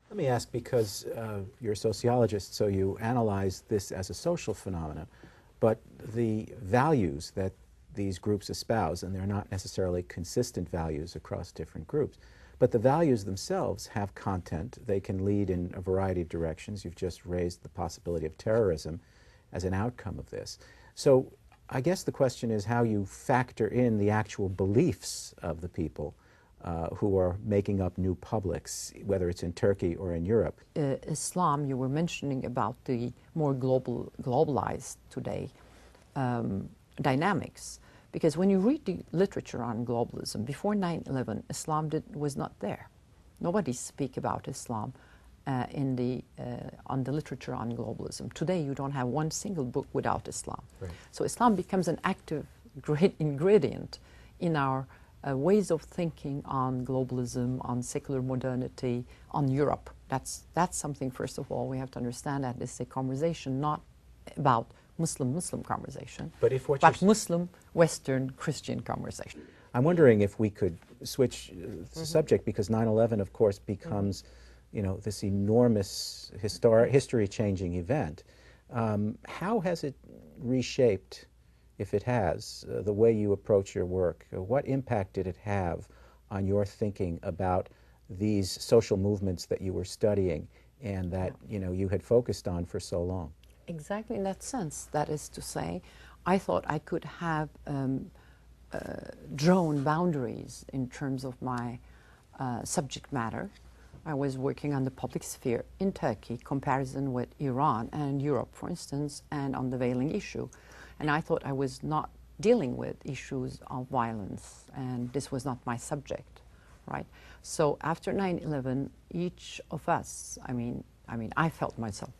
Let me ask, because you're a sociologist, so you analyze this as a social phenomenon, but the values that these groups espouse, and they're not necessarily consistent values across different groups, but the values themselves have content. They can lead in a variety of directions. You've just raised the possibility of terrorism as an outcome of this. So I guess the question is how you factor in the actual beliefs of the people who are making up new publics, whether it's in Turkey or in Europe. Islam, you were mentioning about the more globalized today dynamics. Because when you read the literature on globalism, before 9/11, Islam was not there. Nobody speak about Islam on the literature on globalism. Today, you don't have one single book without Islam. Right. So Islam becomes an active ingredient in our ways of thinking on globalism, on secular modernity, on Europe. That's something, first of all, we have to understand that this is a conversation not about Muslim conversation, but Muslim, Western, Christian conversation. I'm wondering if we could switch the subject, because 9/11, of course, becomes you know, this enormous history-changing event. How has it reshaped, if it has, the way you approach your work? What impact did it have on your thinking about these social movements that you were studying and that you had focused on for so long? Exactly in that sense. That is to say, I thought I could have drawn boundaries in terms of my subject matter. I was working on the public sphere in Turkey, comparison with Iran and Europe, for instance, and on the veiling issue. And I thought I was not dealing with issues of violence, and this was not my subject, right? So after 9/11, each of us, I felt myself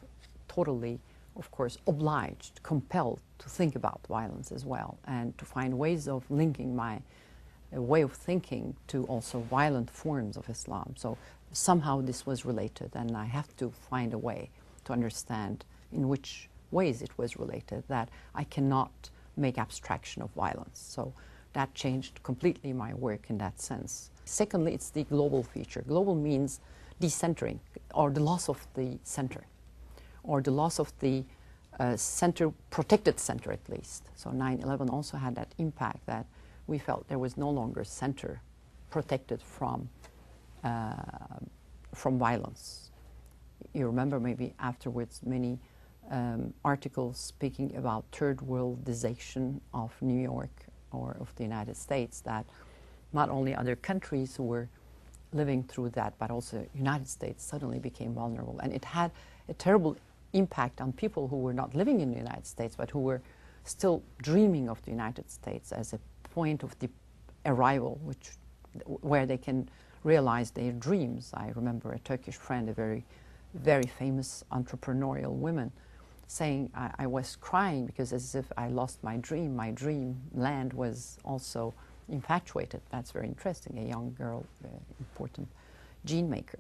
totally, of course, obliged, compelled to think about violence as well, and to find ways of linking my way of thinking to also violent forms of Islam. So somehow this was related, and I have to find a way to understand in which ways it was related, that I cannot make abstraction of violence. So that changed completely my work in that sense. Secondly, it's the global feature. Global means decentering, or the loss of the center, or the loss of the center, protected center at least. So 9/11 also had that impact, that we felt there was no longer center protected from violence. You remember maybe afterwards many articles speaking about third worldization of New York or of the United States, that not only other countries who were living through that, but also United States suddenly became vulnerable. And it had a terrible impact on people who were not living in the United States, but who were still dreaming of the United States as a point of the arrival, where they can realize their dreams. I remember a Turkish friend, a very, very famous entrepreneurial woman, saying, I was crying because as if I lost my dream land was also infatuated. That's very interesting, a young girl, important gene maker.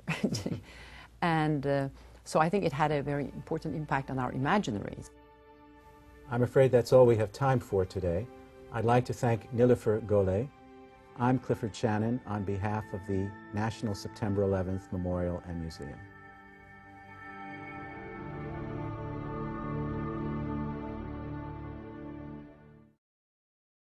And so I think it had a very important impact on our imaginaries. I'm afraid that's all we have time for today. I'd like to thank Nilufer Gole. I'm Clifford Chanin on behalf of the National September 11th Memorial and Museum.